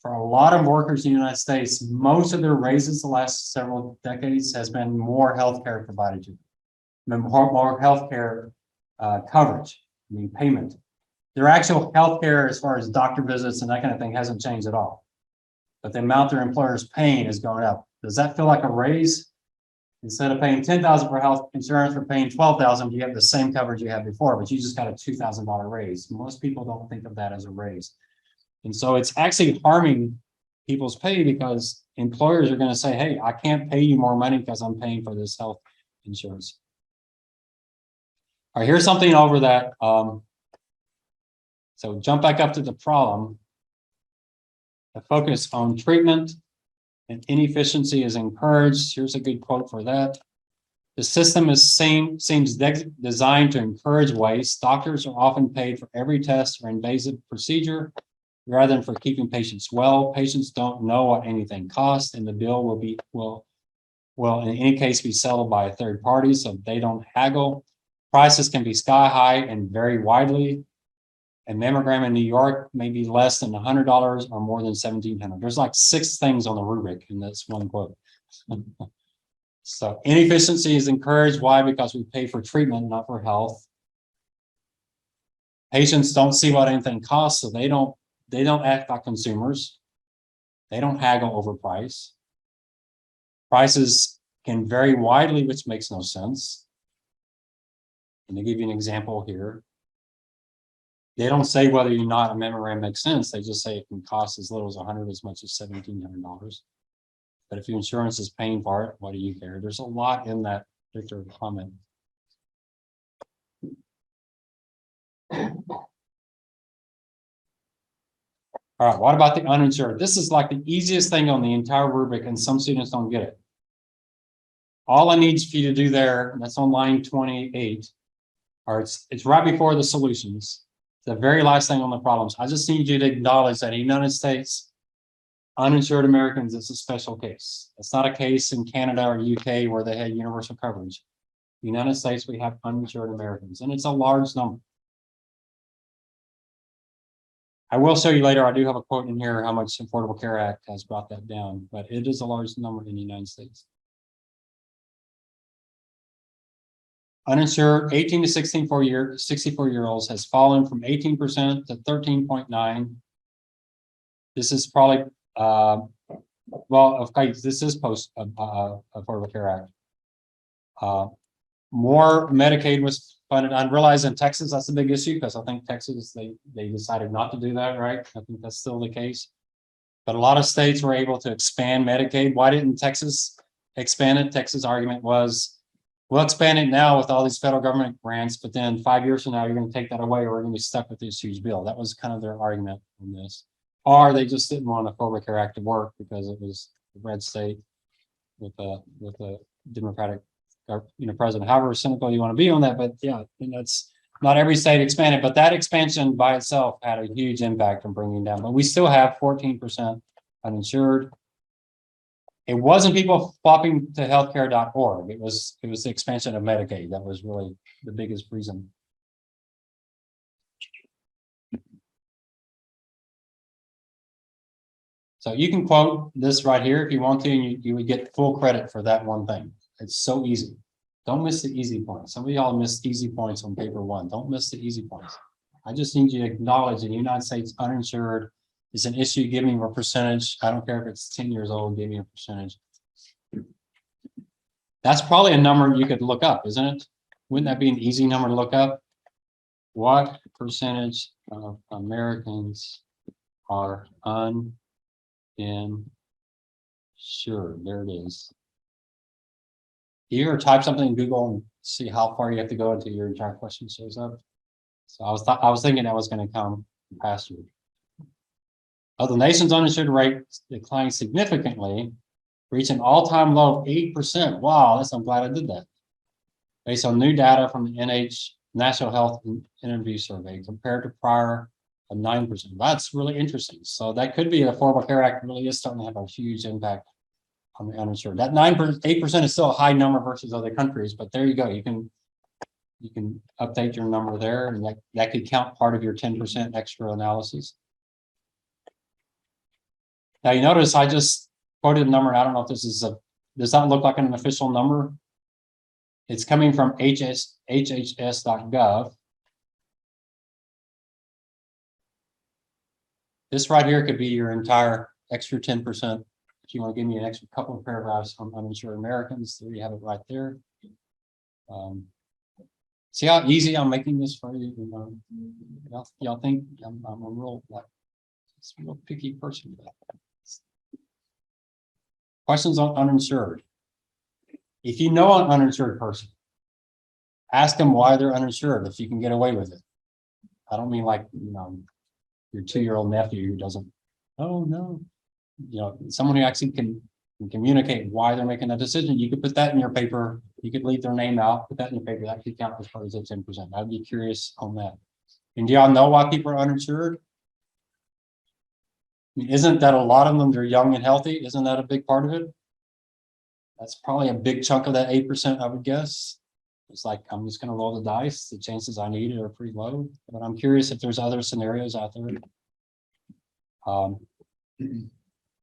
Speaker 1: For a lot of workers in the United States, most of their raises the last several decades has been more healthcare provided to them, more healthcare coverage, I mean payment. Their actual healthcare, as far as doctor visits and that kind of thing, hasn't changed at all. But the amount their employer's paying is going up. Does that feel like a raise? Instead of paying $10,000 for health insurance, we're paying $12,000. You have the same coverage you had before, but you just got a $2,000 raise. Most people don't think of that as a raise. And so it's actually harming people's pay because employers are going to say, hey, I can't pay you more money because I'm paying for this health insurance. All right, here's something over that. So jump back up to the problem. The focus on treatment and inefficiency is encouraged. Here's a good quote for that. The system seems designed to encourage waste. Doctors are often paid for every test or invasive procedure rather than for keeping patients well. Patients don't know what anything costs, and the bill will in any case be settled by a third party, so they don't haggle. Prices can be sky high and vary widely. A mammogram in New York may be less than $100 or more than $1,700. There's like 6 things on the rubric in this one quote. So inefficiency is encouraged. Why? Because we pay for treatment, not for health. Patients don't see what anything costs, so they don't act like consumers. They don't haggle over price. Prices can vary widely, which makes no sense. And to give you an example here, they don't say whether or not a mammogram makes sense. They just say it can cost as little as $100, as much as $1,700. But if your insurance is paying for it, what do you care? There's a lot in that particular comment. All right, what about the uninsured? This is like the easiest thing on the entire rubric, and some students don't get it. All I need for you to do there, that's on line 28, or it's right before the solutions. The very last thing on the problems. I just need you to acknowledge that in the United States, uninsured Americans is a special case. It's not a case in Canada or UK where they had universal coverage. In the United States, we have uninsured Americans, and it's a large number. I will show you later, I do have a quote in here how much Affordable Care Act has brought that down, but it is a large number in the United States. Uninsured 18 to 64-year-olds has fallen from 18% to 13.9%. This is probably, well, okay, this is post Affordable Care Act. More Medicaid was funded. I realize in Texas, that's a big issue because I think Texas, they decided not to do that, right? I think that's still the case. But a lot of states were able to expand Medicaid. Why didn't Texas expand it? Texas' argument was, we'll expand it now with all these federal government grants, but then 5 years from now, you're going to take that away, or we're going to be stuck with this huge bill. That was kind of their argument on this. Or they just didn't want the Affordable Care Act to work because it was a red state. with a Democratic, president. However cynical you want to be on that, but yeah, and that's not every state expanded, but that expansion by itself had a huge impact on bringing down. But we still have 14% uninsured. It wasn't people flopping to healthcare.org. It was the expansion of Medicaid. That was really the biggest reason. So you can quote this right here if you want to, and you would get full credit for that one thing. It's so easy. Don't miss the easy points. Some of y'all miss easy points on paper one. Don't miss the easy points. I just need you to acknowledge in the United States uninsured is an issue. Give me a percentage. I don't care if it's 10 years old, give me a percentage. That's probably a number you could look up, isn't it? Wouldn't that be an easy number to look up? What percentage of Americans are uninsured? There it is. You ever type something in Google and see how far you have to go until your entire question shows up? So I was thinking that was going to come past you. The nation's uninsured rate declined significantly, reaching all-time low of 8%. Wow, I'm glad I did that. Based on new data from the NH National Health Interview Survey compared to prior of 9%. That's really interesting. So that could be the Affordable Care Act really is starting to have a huge impact on the uninsured. That 8% is still a high number versus other countries, but there you go. You can update your number there, and that could count part of your 10% extra analysis. Now you notice I just quoted a number. I don't know if this is does that look like an official number? It's coming from hhs.gov. This right here could be your entire extra 10%. If you want to give me an extra couple of paragraphs on uninsured Americans, there you have it right there. See how easy I'm making this for you? Y'all think I'm a real picky person. Questions on uninsured. If you know an uninsured person, ask them why they're uninsured if you can get away with it. I don't mean like, your 2-year-old nephew who doesn't, oh no, someone who actually can communicate why they're making that decision. You could put that in your paper. You could leave their name out, put that in your paper. That could count as part of the 10%. I'd be curious on that. And do y'all know why people are uninsured? I mean, isn't that a lot of them, they're young and healthy? Isn't that a big part of it? That's probably a big chunk of that 8%, I would guess. It's like, I'm just going to roll the dice. The chances I need it are pretty low, but I'm curious if there's other scenarios out there. All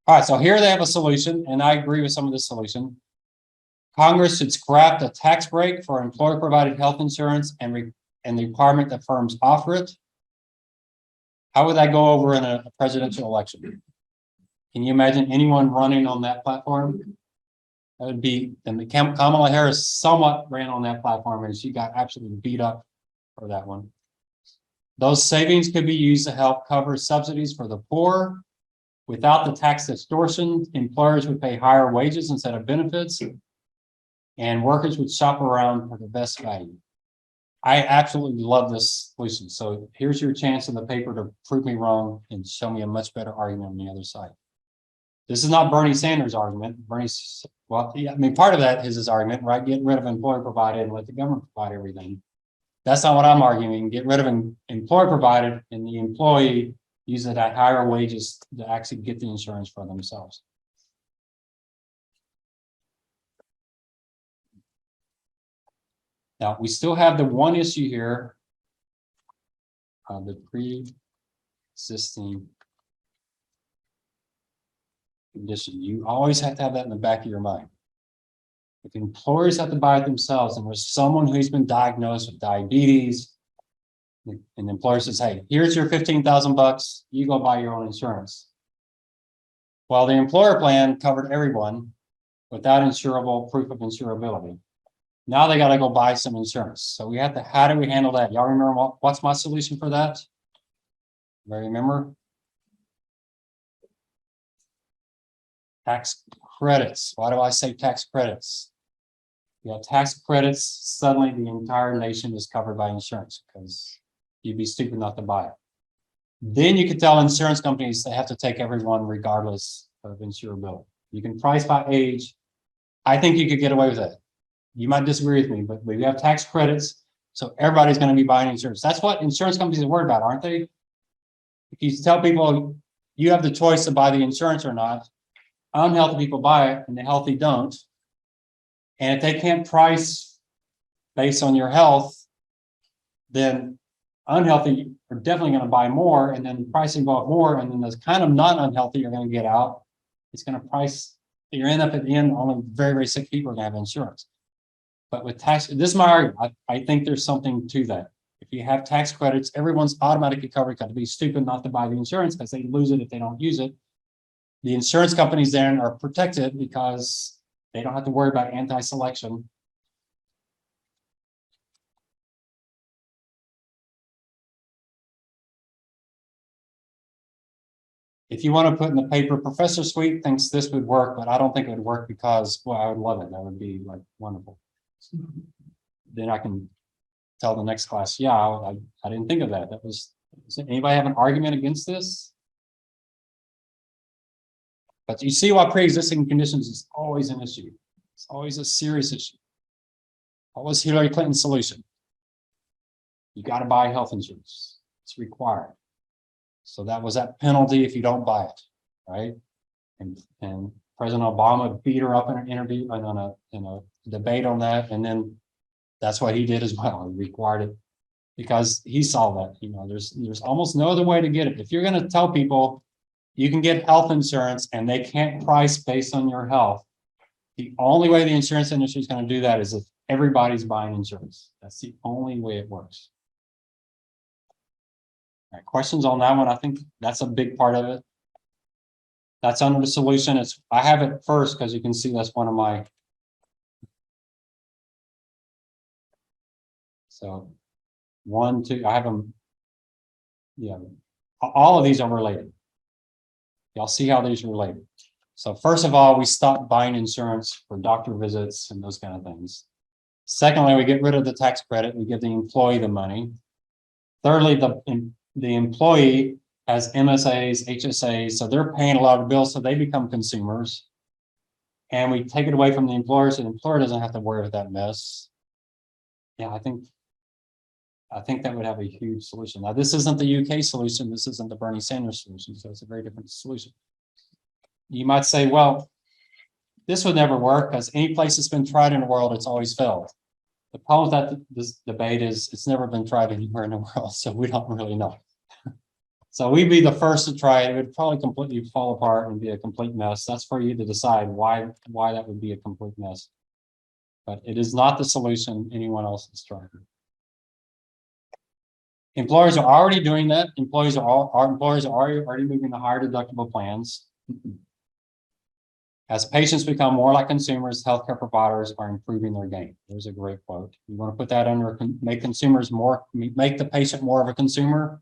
Speaker 1: right, so here they have a solution, and I agree with some of the solution. Congress should scrap the tax break for employer-provided health insurance and the requirement that firms offer it. How would that go over in a presidential election? Can you imagine anyone running on that platform? That would be, and Kamala Harris somewhat ran on that platform, and she got absolutely beat up for that one. Those savings could be used to help cover subsidies for the poor. Without the tax distortion, employers would pay higher wages instead of benefits, and workers would shop around for the best value. I absolutely love this solution. So here's your chance in the paper to prove me wrong and show me a much better argument on the other side. This is not Bernie Sanders' argument. Well, yeah, I mean, part of that is his argument, right? Get rid of employer provided and let the government provide everything. That's not what I'm arguing. Get rid of employer provided and the employee use it at higher wages to actually get the insurance for themselves. Now, we still have the one issue here, the pre-existing condition. You always have to have that in the back of your mind. If employers have to buy it themselves and there's someone who's been diagnosed with diabetes, and the employer says, hey, here's your $15,000, you go buy your own insurance. Well, the employer plan covered everyone without insurable proof of insurability. Now they got to go buy some insurance. So we have to, how do we handle that? Y'all remember what's my solution for that? Remember? Tax credits. Why do I say tax credits? You have tax credits, suddenly the entire nation is covered by insurance because you'd be stupid not to buy it. Then you could tell insurance companies they have to take everyone regardless of insurability. You can price by age, I think you could get away with that. You might disagree with me, but we have tax credits, so everybody's going to be buying insurance. That's what insurance companies are worried about, aren't they? If you tell people you have the choice to buy the insurance or not, unhealthy people buy it and the healthy don't. And if they can't price based on your health, then unhealthy are definitely going to buy more, and then pricing go up more, and then those kind of not unhealthy are going to get out. It's going to price. You're end up at the end, only very, very sick people are going to have insurance. But with tax, this is my argument. I think there's something to that. If you have tax credits, everyone's automatically covered. Got to be stupid not to buy the insurance because they lose it if they don't use it. The insurance companies then are protected because they don't have to worry about anti-selection. If you want to put in the paper, Professor Sweet thinks this would work, but I don't think it would work because, well, I would love it. That would be like wonderful. Then I can tell the next class, yeah, I didn't think of that. That was, does anybody have an argument against this? But you see why pre-existing conditions is always an issue. It's always a serious issue. What was Hillary Clinton's solution? You got to buy health insurance. It's required. So that was that penalty if you don't buy it, right? And President Obama beat her up in an interview and in a debate on that, and then that's what he did as well. He required it because he saw that. You know, there's almost no other way to get it. If you're going to tell people you can get health insurance and they can't price based on your health, the only way the insurance industry is going to do that is if everybody's buying insurance. That's the only way it works. All right, questions on that one? I think that's a big part of it. That's under the solution. It's, I have it first because you can see that's one of my. So 1, 2, I have them. Yeah, all of these are related. Y'all see how these are related. So first of all, we stop buying insurance for doctor visits and those kind of things. Secondly, we get rid of the tax credit. We give the employee the money. Thirdly, the employee has MSAs, HSAs, so they're paying a lot of bills, so they become consumers. And we take it away from the employer, so the employer doesn't have to worry about that mess. Yeah, I think that would have a huge solution. Now, this isn't the UK solution. This isn't the Bernie Sanders solution, so it's a very different solution. You might say, well, this would never work because any place that's been tried in the world, it's always failed. The problem with that this debate is it's never been tried anywhere in the world, so we don't really know. So we'd be the first to try it. It would probably completely fall apart and be a complete mess. That's for you to decide why that would be a complete mess. But it is not the solution anyone else is trying. Employers are already doing that. Employers are already moving to higher deductible plans. As patients become more like consumers, healthcare providers are improving their game. There's a great quote. You want to put that under make the patient more of a consumer.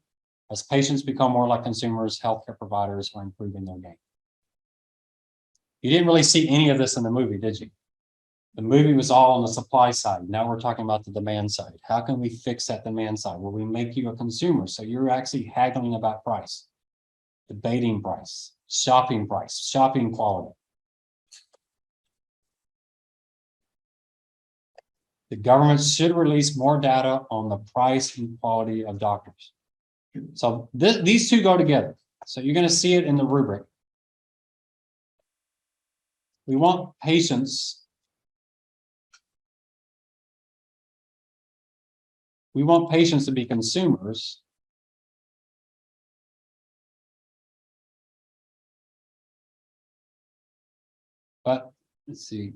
Speaker 1: As patients become more like consumers, healthcare providers are improving their game. You didn't really see any of this in the movie, did you? The movie was all on the supply side. Now we're talking about the demand side. How can we fix that demand side? Well, we make you a consumer. So you're actually haggling about price, debating price, shopping quality. The government should release more data on the price and quality of doctors. So these two go together. So you're going to see it in the rubric. We want patients. We want patients to be consumers. But let's see.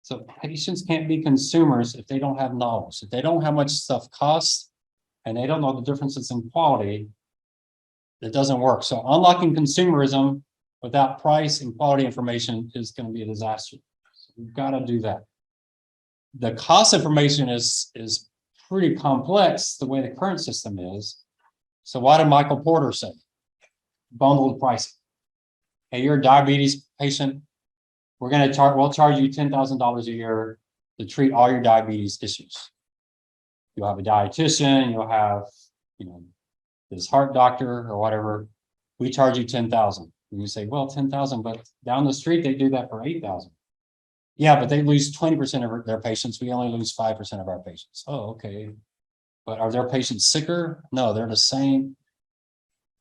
Speaker 1: So patients can't be consumers if they don't have knowledge, if they don't know how much stuff costs, and they don't know the differences in quality. It doesn't work. So unlocking consumerism without price and quality information is going to be a disaster. So we've got to do that. The cost information is pretty complex the way the current system is. So what did Michael Porter say? Bundled pricing. Hey, you're a diabetes patient. We'll charge you $10,000 a year to treat all your diabetes issues. You'll have a dietitian, you'll have, this heart doctor or whatever. We charge you $10,000. And you say, well, 10,000, but down the street, they do that for 8,000. Yeah, but they lose 20% of their patients. We only lose 5% of our patients. Oh, okay. But are their patients sicker? No, they're the same.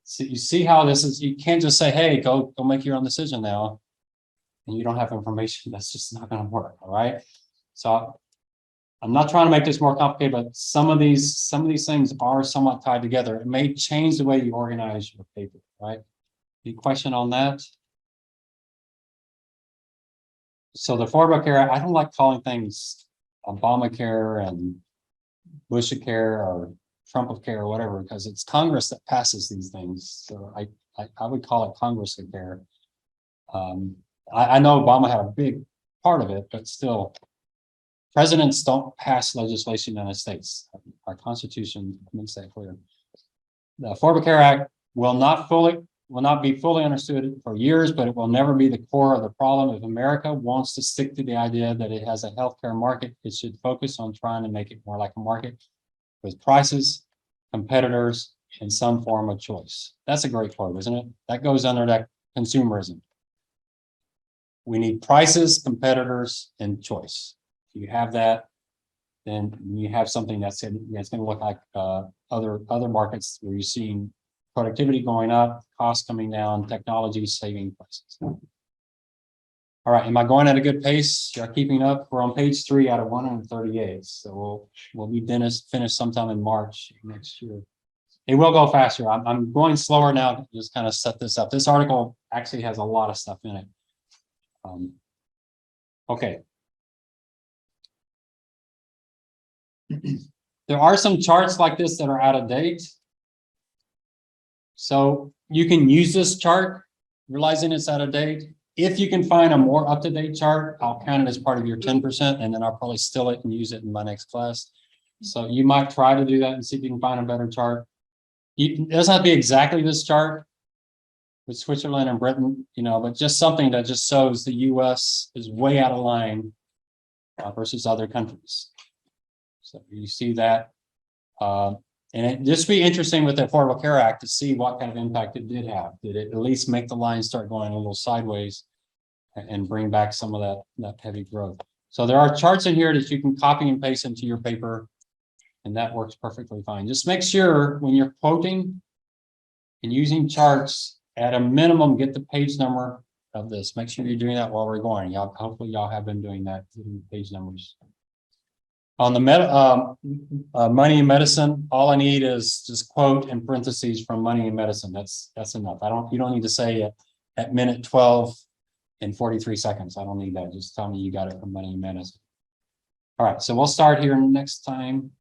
Speaker 1: So you see how this is, you can't just say, hey, go make your own decision now. And you don't have information. That's just not going to work. All right. So I'm not trying to make this more complicated, but some of these things are somewhat tied together. It may change the way you organize your paper, right? Any question on that? So the Affordable, I don't like calling things Obamacare and Bushcare or Trumpcare or whatever, because it's Congress that passes these things. So I would call it Congresscare. I know Obama had a big part of it, but still, presidents don't pass legislation in the United States. Our Constitution makes that clear. The Affordable Care Act will not be fully understood for years, but it will never be the core of the problem. If America wants to stick to the idea that it has a healthcare market, it should focus on trying to make it more like a market with prices, competitors, and some form of choice. That's a great quote, isn't it? That goes under that consumerism. We need prices, competitors, and choice. If you have that, then you have something that's going to look like other markets where you're seeing productivity going up, costs coming down, technology saving prices. All right, am I going at a good pace? You're keeping up? We're on page 3 out of 138. So we'll be finished sometime in March next year. It will go faster. I'm going slower now to just kind of set this up. This article actually has a lot of stuff in it. Okay. There are some charts like this that are out of date. So you can use this chart, realizing it's out of date. If you can find a more up-to-date chart, I'll count it as part of your 10%, and then I'll probably steal it and use it in my next class. So you might try to do that and see if you can find a better chart. It doesn't have to be exactly this chart with Switzerland and Britain, but just something that just shows the US is way out of line versus other countries. So you see that. And it just be interesting with the Affordable Care Act to see what kind of impact it did have. Did it at least make the line start going a little sideways and bring back some of that heavy growth? So there are charts in here that you can copy and paste into your paper, and that works perfectly fine. Just make sure when you're quoting and using charts, at a minimum, get the page number of this. Make sure you're doing that while we're going. Hopefully y'all have been doing that, getting page numbers. On the money and medicine, all I need is just quote in parentheses from money and medicine. That's enough. You don't need to say at minute 12 and 43 seconds. I don't need that. Just tell me you got it from money and medicine. All right, so we'll start here next time.